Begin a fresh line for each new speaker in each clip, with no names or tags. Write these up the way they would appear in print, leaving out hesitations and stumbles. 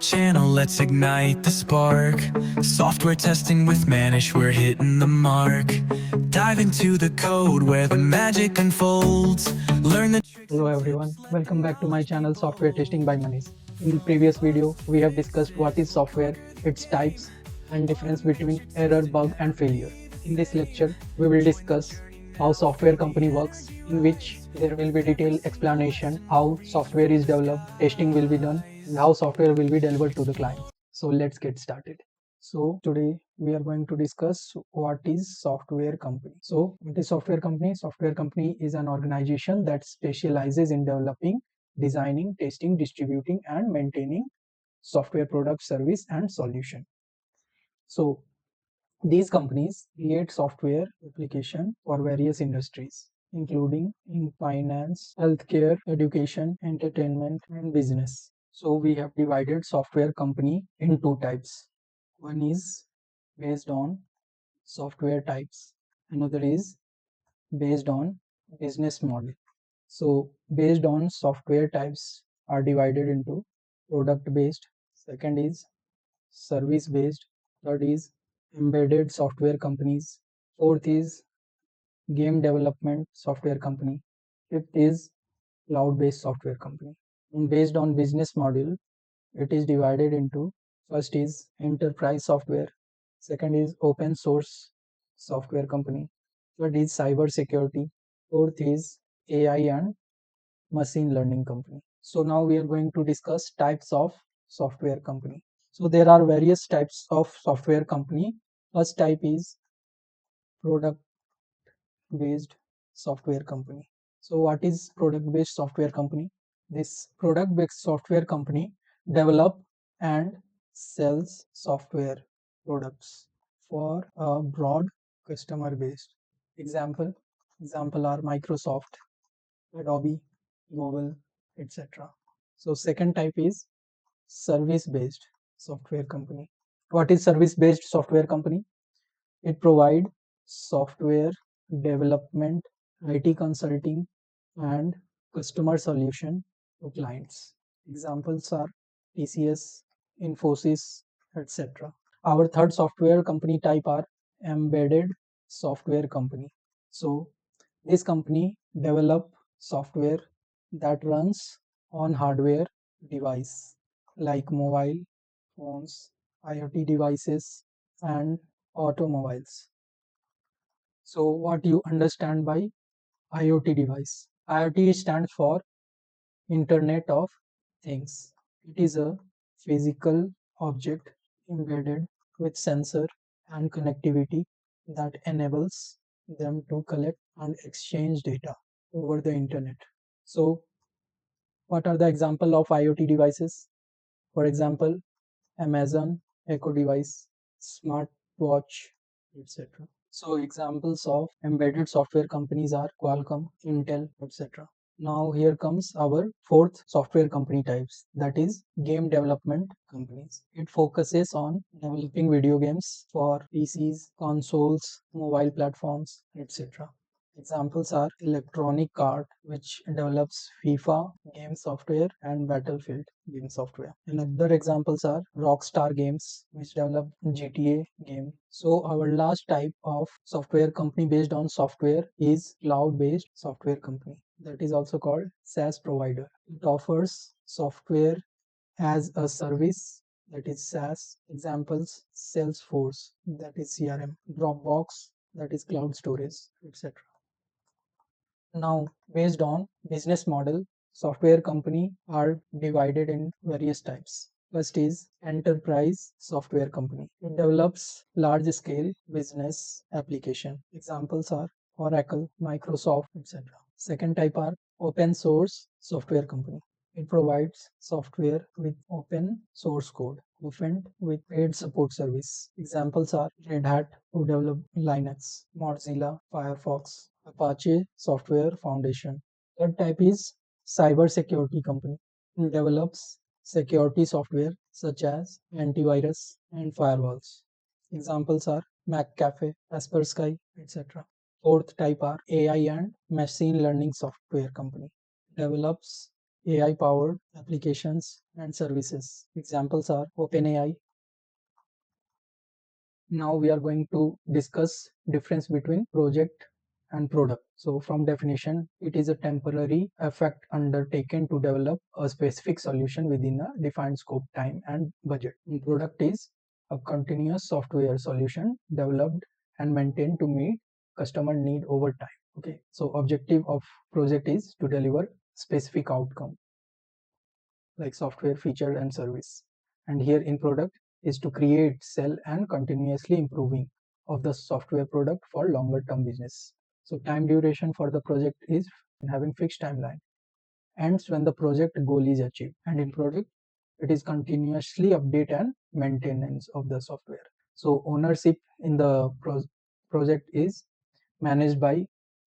Channel, let's ignite the spark. Software testing with Manish, we're hitting the mark. Dive into the code where the magic unfolds. Learn the tricks
Hello
and
everyone,
tips, let the
welcome back to my
knowledge
channel
flow.
Software Testing by Manish. In the previous video, we have discussed what is software, its types, and difference between error, bug, and failure. In this lecture, we will discuss how software company works, in which there will be detailed explanation how software is developed, testing will be done, and how software will be delivered to the clients. So let's get started. So today we are going to discuss what is software company. So what is software company? Software company is an organization that specializes in developing, designing, testing, distributing, and maintaining software product, service, and solution. So these companies create software application for various industries, including in finance, healthcare, education, entertainment, and business. So we have divided software company in two types. One is based on software types. Another is based on business model. So based on software types are divided into product based, second is service based, third is embedded software companies, fourth is game development software company, fifth is cloud based software company. And based on business model, it is divided into first is enterprise software, second is open source software company, third is cyber security, fourth is AI and machine learning company. So now we are going to discuss types of software company. So there are various types of software company. First type is product based software company. So what is product based software company? This product based software company develop and sells software products for a broad customer base. Example are Microsoft, Adobe, Google, etc. So second type is service based software company. What is service based software company? It provide software development, IT consulting, and customer solution to clients. Examples are TCS, Infosys, etc. Our third software company type are embedded software company. So this company develop software that runs on hardware device like mobile phones, IoT devices, and automobiles. So what you understand by IoT device? IoT stands for Internet of Things. It is a physical object embedded with sensor and connectivity that enables them to collect and exchange data over the internet. So what are the example of IoT devices? For example, Amazon Echo device, smartwatch, etc. So examples of embedded software companies are Qualcomm, Intel, etc. Now here comes our fourth software company types, that is game development companies. It focuses on developing video games for PCs, consoles, mobile platforms, etc. Examples are Electronic Art, which develops FIFA game software and Battlefield game software. And other examples are Rockstar Games, which develop GTA game. So our last type of software company based on software is cloud-based software company. That is also called SaaS provider. It offers software as a service, that is SaaS. Examples Salesforce, that is CRM, Dropbox, that is cloud storage, etc. Now, based on business model, software company are divided in various types. First is enterprise software company. It develops large scale business application. Examples are Oracle, Microsoft, etc. Second type are open source software company. It provides software with open source code, often with paid support service. Examples are Red Hat, who develop Linux, Mozilla, Firefox, Apache Software Foundation. Third type is cyber security company. It develops security software such as antivirus and firewalls. Examples are McAfee, Kaspersky, etc. Fourth type are AI and machine learning software company. Develops AI powered applications and services. Examples are OpenAI. Now we are going to discuss difference between project and product. So from definition, it is a temporary effort undertaken to develop a specific solution within a defined scope, time and budget. Product is a continuous software solution developed and maintained to meet customer need over time. Okay, so objective of project is to deliver specific outcome like software feature and service. And here in product is to create, sell and continuously improving of the software product for longer term business. So time duration for the project is having fixed timeline, ends when the project goal is achieved. And in product, it is continuously update and maintenance of the software. So ownership in the project is managed by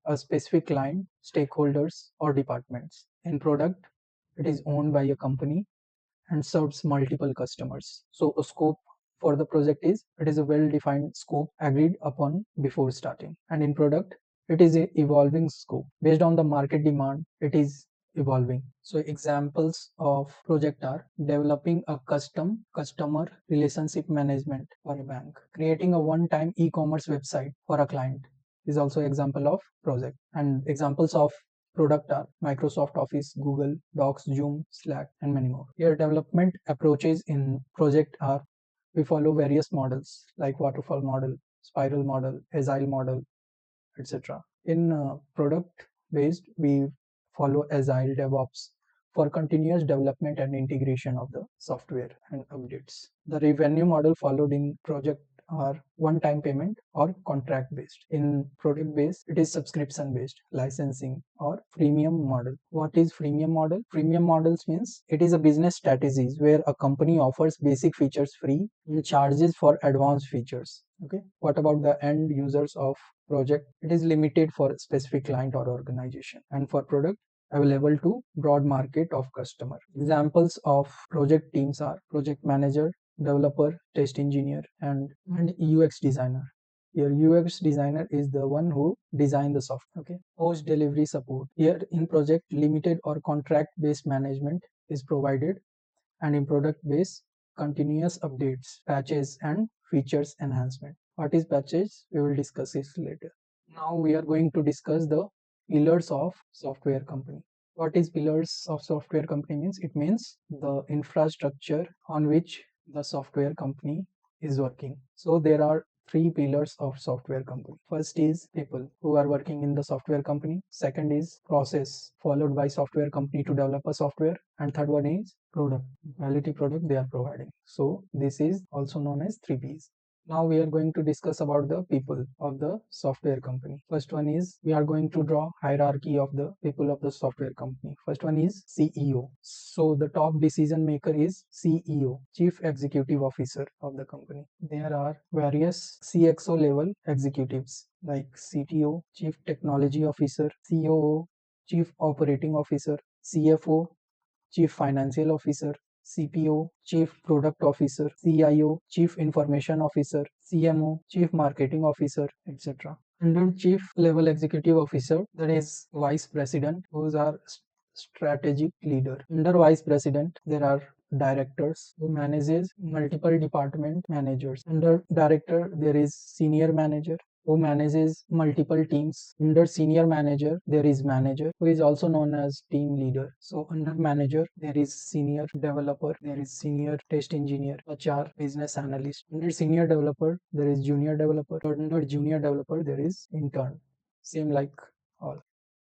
a specific client, stakeholders or departments. In product, it is owned by a company and serves multiple customers. So a scope for the project is it is a well-defined scope agreed upon before starting. And in product, it is a evolving scope. Based on the market demand, it is evolving. So examples of project are developing a custom customer relationship management for a bank, creating a one-time e-commerce website for a client is also example of project. And examples of product are Microsoft Office, Google Docs, Zoom, Slack, and many more. Here, development approaches in project are we follow various models like waterfall model, spiral model, agile model, etc. In product based, we follow agile DevOps for continuous development and integration of the software and updates. The revenue model followed in project are one-time payment or contract based. In product based, it is subscription based, licensing or freemium model. What is freemium model? Freemium models means it is a business strategies where a company offers basic features free and charges for advanced features. Okay. What about the end users of project? It is limited for specific client or organization, and for product available to broad market of customer. Examples of project teams are project manager, developer, test engineer, and UX designer. Your UX designer is the one who design the software. Okay. Post delivery support. Here in project, limited or contract based management is provided, and in product base, continuous updates, patches, and features enhancement. What is patches? We will discuss this later. Now we are going to discuss the pillars of software company. What is pillars of software company means? It means the infrastructure on which the software company is working. So there are three pillars of software company. First is people who are working in the software company. Second is process, followed by software company to develop a software. And third one is product, quality product they are providing. So this is also known as 3Ps. Now we are going to discuss about the people of the software company. First one is we are going to draw hierarchy of the people of the software company. First one is CEO. So the top decision maker is CEO, Chief Executive Officer of the company. There are various CXO level executives like CTO, Chief Technology Officer, COO, Chief Operating Officer, CFO, Chief Financial Officer, CPO, Chief Product Officer, CIO, Chief Information Officer, CMO, Chief Marketing Officer, etc. Under Chief Level Executive Officer, that is Vice President, those are strategic leader. Under Vice President, there are directors who manages multiple department managers. Under director, there is senior manager who manages multiple teams. Under senior manager, there is manager who is also known as team leader. So under manager, there is senior developer, there is senior test engineer, HR, business analyst. Under senior developer, there is junior developer. Under junior developer, there is intern. Same like all.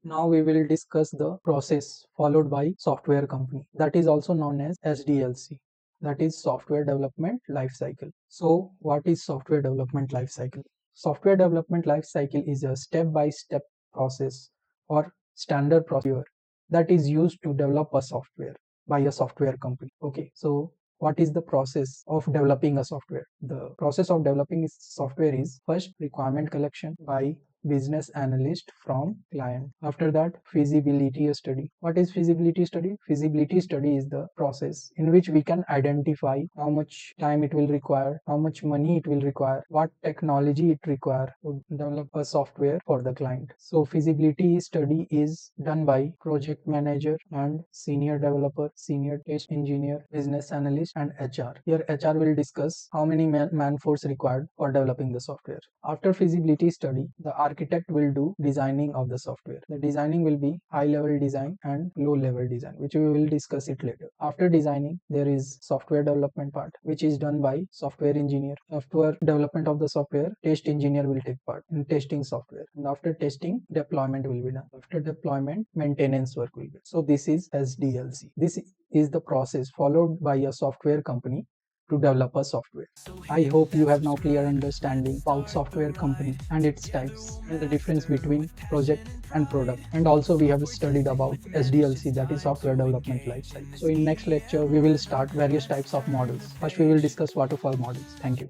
Now we will discuss the process followed by software company, that is also known as SDLC, that is software development lifecycle. So what is software development lifecycle? Software development lifecycle is a step-by-step process or standard procedure that is used to develop a software by a software company. Okay, so what is the process of developing a software? The process of developing software is first requirement collection by business analyst from client. After that, feasibility study. What is feasibility study? Feasibility study is the process in which we can identify how much time it will require, how much money it will require, what technology it require to develop a software for the client. So feasibility study is done by project manager and senior developer, senior test engineer, business analyst, and HR. Here HR will discuss how many man force required for developing the software. After feasibility study, the architect will do designing of the software. The designing will be high level design and low level design, which we will discuss it later. After designing, there is software development part, which is done by software engineer. After development of the software, test engineer will take part in testing software. And after testing, deployment will be done. After deployment, maintenance work will be. So this is SDLC. This is the process followed by a software company to develop a software. I hope you have now clear understanding about software company and its types and the difference between project and product. And also we have studied about SDLC, that is software development lifecycle. So in next lecture, we will start various types of models. First, we will discuss waterfall models. Thank you.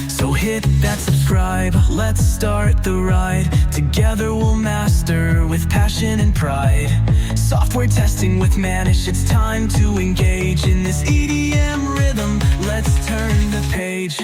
So hit that subscribe, let's start the ride. Together we'll master with passion and pride. Software testing with Manish, it's time to engage in this EDM rhythm. Let's turn the page.